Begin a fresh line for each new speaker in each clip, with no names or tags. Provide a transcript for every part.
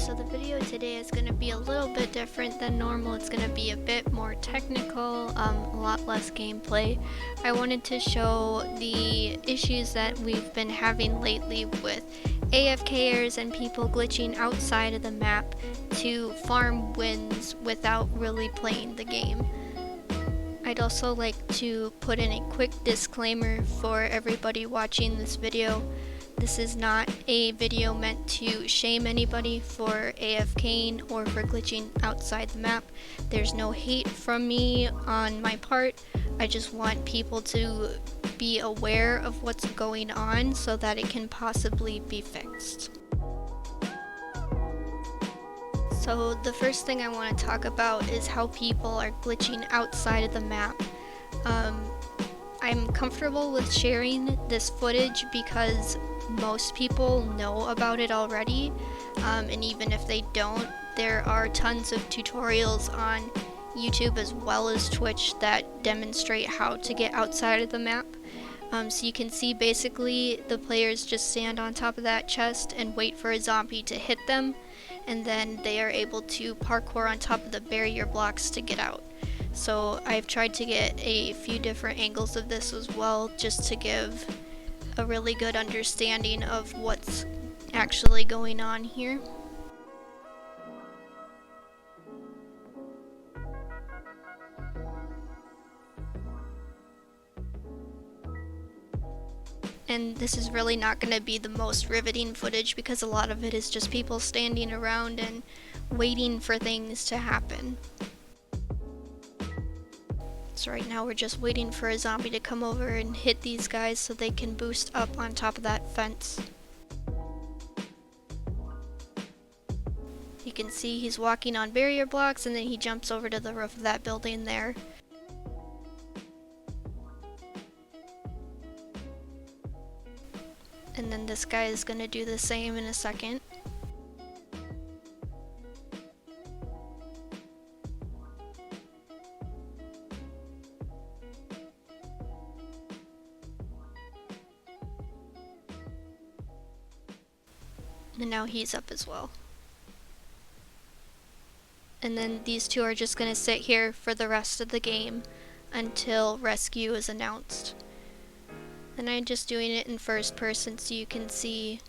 So the video today is going to be a little bit different than normal. It's going to be a bit more technical, a lot less gameplay. I wanted to show the issues that we've been having lately with AFKers and people glitching outside of the map to farm wins without really playing the game. I'd also like to put in a quick disclaimer for everybody watching this video. This is not a video meant to shame anybody for AFKing or for glitching outside the map. There's no hate from me on my part. I just want people to be aware of what's going on so that it can possibly be fixed. So the first thing I want to talk about is how people are glitching outside of the map. I'm comfortable with sharing this footage because most people know about it already, and even if they don't, there are tons of tutorials on YouTube as well as Twitch that demonstrate how to get outside of the map. So you can see basically the players just stand on top of that chest and wait for a zombie to hit them, and then they are able to parkour on top of the barrier blocks to get out. So I've tried to get a few different angles of this as well, just to give a really good understanding of what's actually going on here. And this is really not going to be the most riveting footage because a lot of it is just people standing around and waiting for things to happen. So right now we're just waiting for a zombie to come over and hit these guys so they can boost up on top of that fence. You can see he's walking on barrier blocks and then he jumps over to the roof of that building there. And then this guy is going to do the same in a second. And now he's up as well. And then these two are just going to sit here for the rest of the game until rescue is announced. And I'm just doing it in first person so you can see.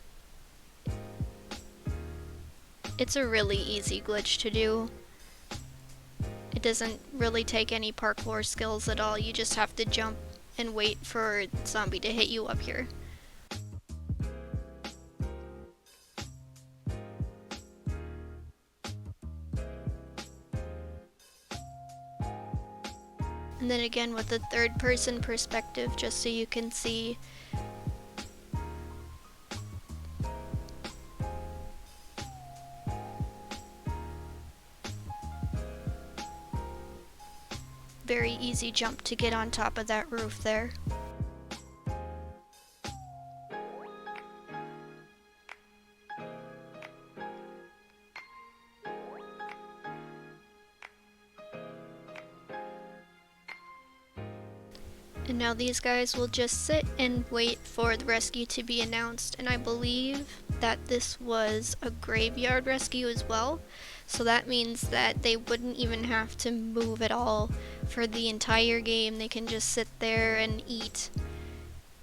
It's a really easy glitch to do. It doesn't really take any parkour skills at all. You just have to jump and wait for a zombie to hit you up here. And then again with the third person perspective, just so you can see. Very easy jump to get on top of that roof there. And now these guys will just sit and wait for the rescue to be announced, and I believe that this was a graveyard rescue as well, so that means that they wouldn't even have to move at all for the entire game. They can just sit there and eat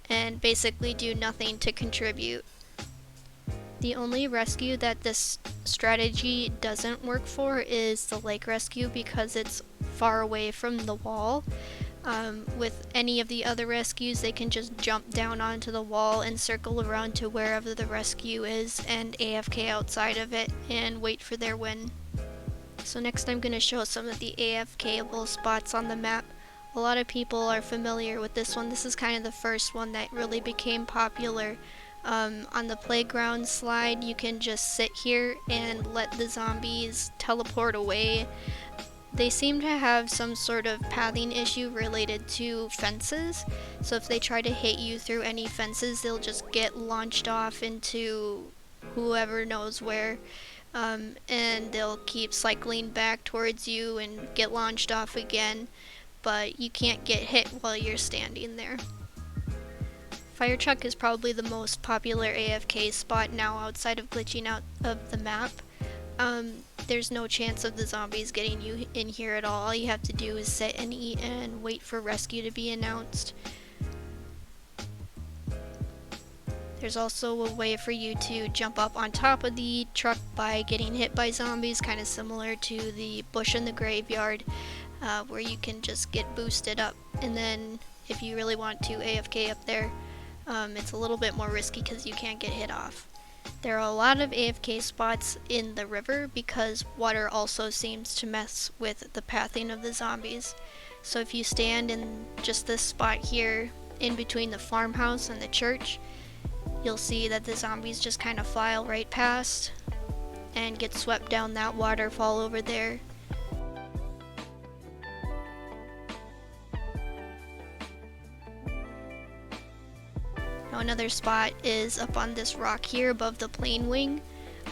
and basically do nothing to contribute. The only rescue that this strategy doesn't work for is the lake rescue because it's far away from the wall. With any of the other rescues, they can just jump down onto the wall and circle around to wherever the rescue is and AFK outside of it and wait for their win. So next I'm going to show some of the AFK-able spots on the map. A lot of people are familiar with this one. This is kind of the first one that really became popular. On the playground slide, you can just sit here and let the zombies teleport away. They seem to have some sort of pathing issue related to fences, so if they try to hit you through any fences, they'll just get launched off into whoever knows where, and they'll keep cycling back towards you and get launched off again, but you can't get hit while you're standing there. Fire truck is probably the most popular AFK spot now outside of glitching out of the map. there's no chance of the zombies getting you in here at all. All you have to do is sit and eat and wait for rescue to be announced. There's also a way for you to jump up on top of the truck by getting hit by zombies, kind of similar to the bush in the graveyard, where you can just get boosted up. And then if you really want to AFK up there, it's a little bit more risky because you can't get hit off. There are a lot of AFK spots in the river because water also seems to mess with the pathing of the zombies. So if you stand in just this spot here, in between the farmhouse and the church, you'll see that the zombies just kind of file right past and get swept down that waterfall over there. Now another spot is up on this rock here above the plane wing.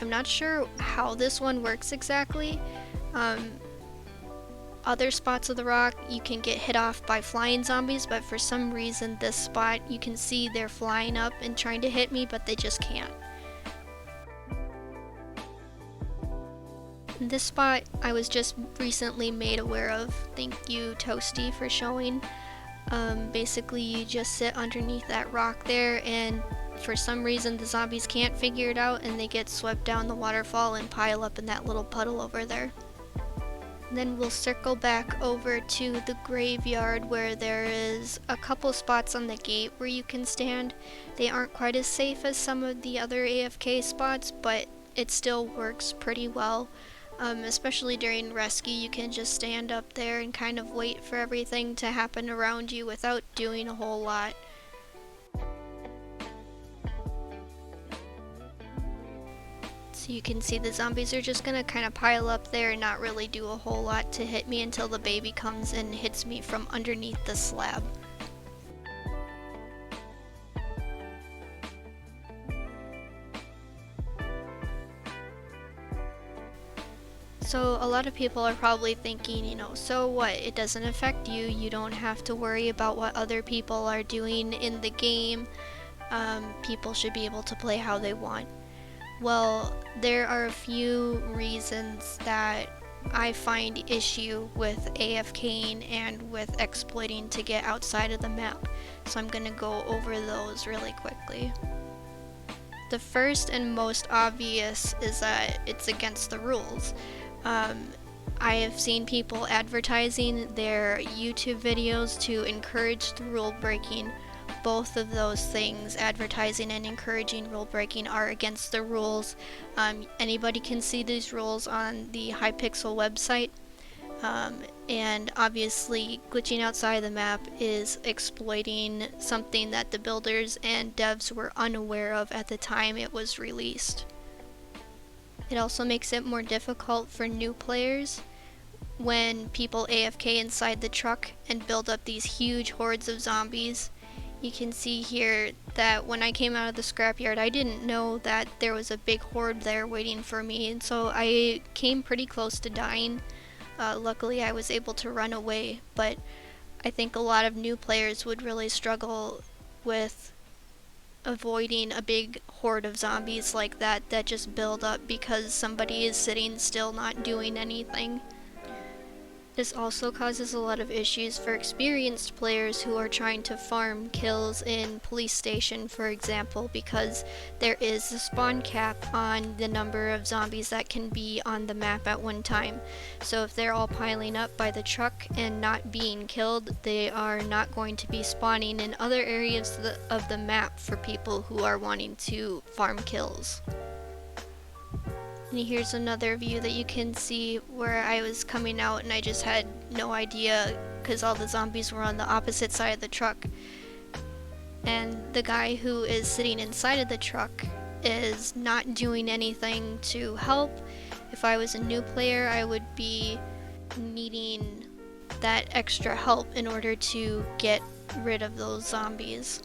I'm not sure how this one works exactly. Other spots of the rock you can get hit off by flying zombies, but for some reason this spot you can see they're flying up and trying to hit me, but they just can't. And this spot I was just recently made aware of. Thank you Toasty for showing. Basically you just sit underneath that rock there, and for some reason the zombies can't figure it out and they get swept down the waterfall and pile up in that little puddle over there. Then we'll circle back over to the graveyard where there is a couple spots on the gate where you can stand. They aren't quite as safe as some of the other AFK spots, but it still works pretty well. Especially during rescue, you can just stand up there and kind of wait for everything to happen around you without doing a whole lot. So you can see the zombies are just gonna kind of pile up there and not really do a whole lot to hit me until the baby comes and hits me from underneath the slab. So a lot of people are probably thinking, so what? It doesn't affect you. You don't have to worry about what other people are doing in the game. People should be able to play how they want. Well, there are a few reasons that I find issue with AFKing and with exploiting to get outside of the map. So I'm gonna go over those really quickly. The first and most obvious is that it's against the rules. I have seen people advertising their YouTube videos to encourage the rule breaking. Both of those things, advertising and encouraging rule breaking, are against the rules. Anybody can see these rules on the Hypixel website. And obviously glitching outside the map is exploiting something that the builders and devs were unaware of at the time it was released. It also makes it more difficult for new players when people AFK inside the truck and build up these huge hordes of zombies. You can see here that when I came out of the scrapyard, I didn't know that there was a big horde there waiting for me, and so I came pretty close to dying. Luckily I was able to run away, but I think a lot of new players would really struggle with avoiding a big horde of zombies like that just build up because somebody is sitting still not doing anything. This also causes a lot of issues for experienced players who are trying to farm kills in police station, for example, because there is a spawn cap on the number of zombies that can be on the map at one time. So if they're all piling up by the truck and not being killed, they are not going to be spawning in other areas of the map for people who are wanting to farm kills. And here's another view that you can see where I was coming out and I just had no idea because all the zombies were on the opposite side of the truck. And the guy who is sitting inside of the truck is not doing anything to help. If I was a new player, I would be needing that extra help in order to get rid of those zombies.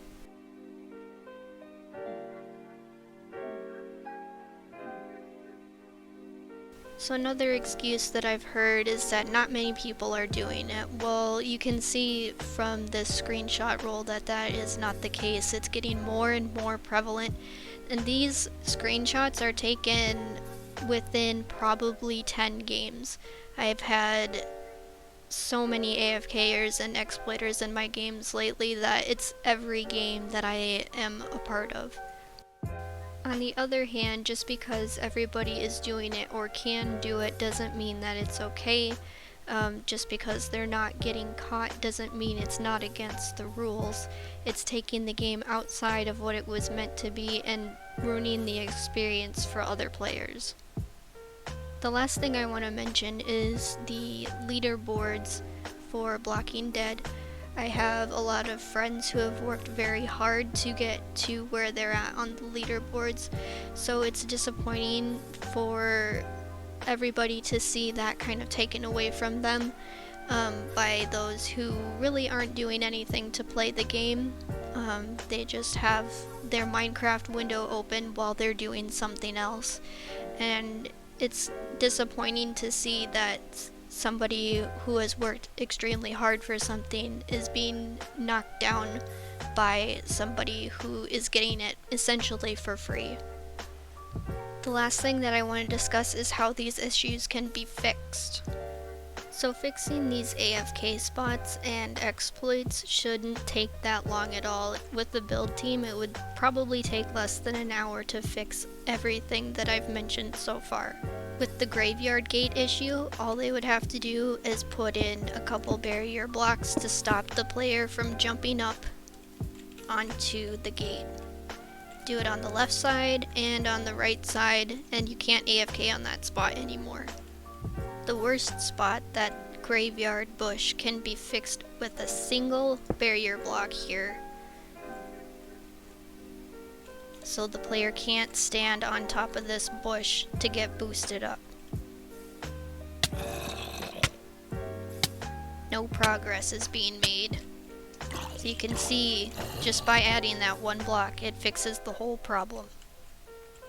So another excuse that I've heard is that not many people are doing it. Well, you can see from this screenshot roll that that is not the case. It's getting more and more prevalent. And these screenshots are taken within probably 10 games. I've had so many AFKers and exploiters in my games lately that it's every game that I am a part of. On the other hand, just because everybody is doing it or can do it doesn't mean that it's okay. Just because they're not getting caught doesn't mean it's not against the rules. It's taking the game outside of what it was meant to be and ruining the experience for other players. The last thing I want to mention is the leaderboards for Blocking Dead. I have a lot of friends who have worked very hard to get to where they're at on the leaderboards, so it's disappointing for everybody to see that kind of taken away from them by those who really aren't doing anything to play the game. They just have their Minecraft window open while they're doing something else, and it's disappointing to see that somebody who has worked extremely hard for something is being knocked down by somebody who is getting it essentially for free. The last thing that I want to discuss is how these issues can be fixed. So fixing these AFK spots and exploits shouldn't take that long at all. With the build team, it would probably take less than an hour to fix everything that I've mentioned so far. With the graveyard gate issue, all they would have to do is put in a couple barrier blocks to stop the player from jumping up onto the gate. Do it on the left side and on the right side, and you can't AFK on that spot anymore. The worst spot, that graveyard bush, can be fixed with a single barrier block here. So the player can't stand on top of this bush to get boosted up. No progress is being made. So you can see, just by adding that one block, it fixes the whole problem.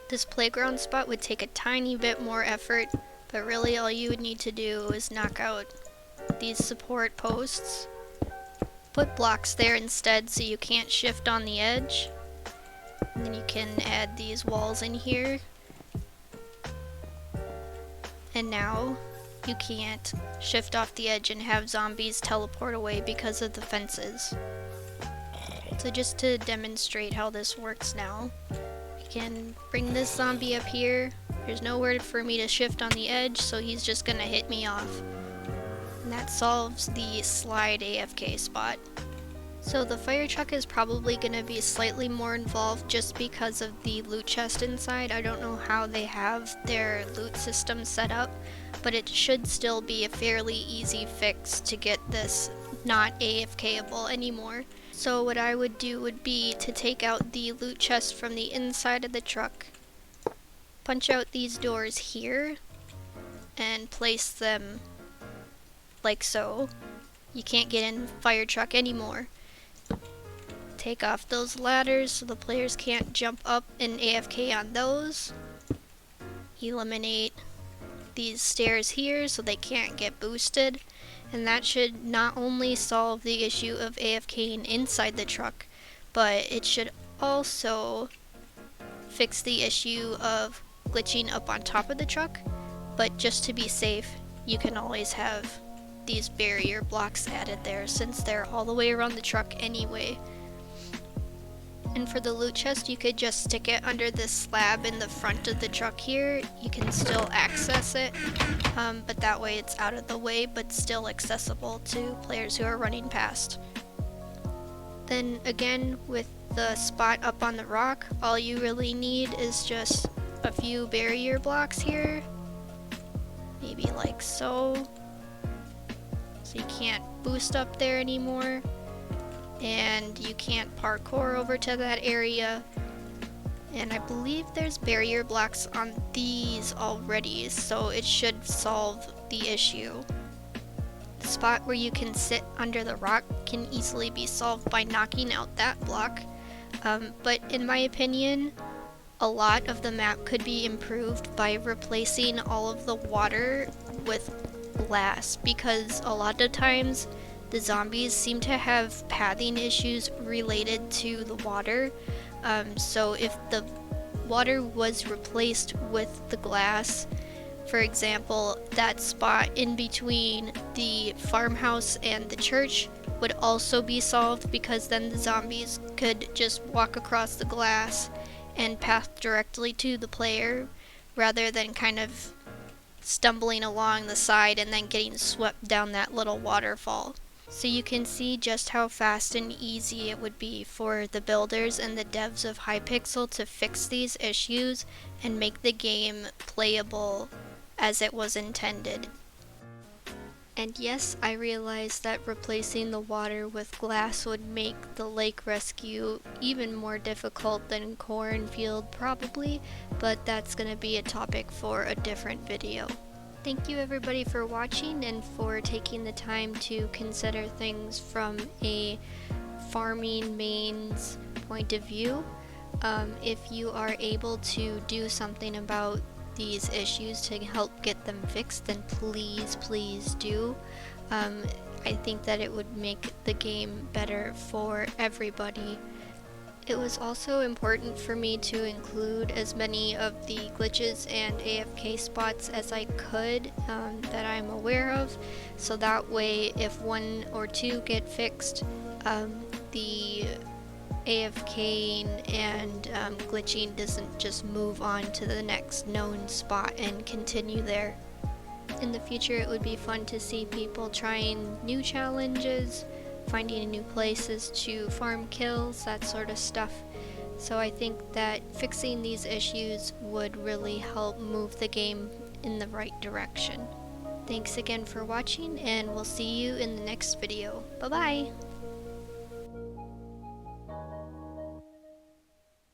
This playground spot would take a tiny bit more effort, but really all you would need to do is knock out these support posts. Put blocks there instead so you can't shift on the edge. And then you can add these walls in here. And now you can't shift off the edge and have zombies teleport away because of the fences. So just to demonstrate how this works now, we can bring this zombie up here. There's nowhere for me to shift on the edge, so he's just gonna hit me off. And that solves the slide AFK spot. So the fire truck is probably going to be slightly more involved just because of the loot chest inside. I don't know how they have their loot system set up, but it should still be a fairly easy fix to get this not AFKable anymore. So what I would do would be to take out the loot chest from the inside of the truck, punch out these doors here, and place them like so. You can't get in fire truck anymore. Take off those ladders so the players can't jump up and AFK on those. Eliminate these stairs here so they can't get boosted. And that should not only solve the issue of AFKing inside the truck, but it should also fix the issue of glitching up on top of the truck. But just to be safe, you can always have these barrier blocks added there since they're all the way around the truck anyway. And for the loot chest, you could just stick it under this slab in the front of the truck here. You can still access it, but that way it's out of the way but still accessible to players who are running past. Then again, with the spot up on the rock, all you really need is just a few barrier blocks here. Maybe like so. So you can't boost up there anymore. And you can't parkour over to that area. And I believe there's barrier blocks on these already, so it should solve the issue. The spot where you can sit under the rock can easily be solved by knocking out that block. But in my opinion, a lot of the map could be improved by replacing all of the water with glass, because a lot of times the zombies seem to have pathing issues related to the water. So if the water was replaced with the glass, for example, that spot in between the farmhouse and the church would also be solved, because then the zombies could just walk across the glass and path directly to the player, rather than kind of stumbling along the side and then getting swept down that little waterfall. So you can see just how fast and easy it would be for the builders and the devs of Hypixel to fix these issues and make the game playable as it was intended. And yes, I realize that replacing the water with glass would make the lake rescue even more difficult than Cornfield probably, but that's going to be a topic for a different video. Thank you everybody for watching and for taking the time to consider things from a farming mains point of view. If you are able to do something about these issues to help get them fixed, then please do. I think that it would make the game better for everybody. It was also important for me to include as many of the glitches and AFK spots as I could that I'm aware of, so that way if one or two get fixed, the AFKing and glitching doesn't just move on to the next known spot and continue there. In the future it would be fun to see people trying new challenges, finding new places to farm kills, that sort of stuff. So I think that fixing these issues would really help move the game in the right direction. Thanks again for watching, and we'll see you in the next video. Bye bye!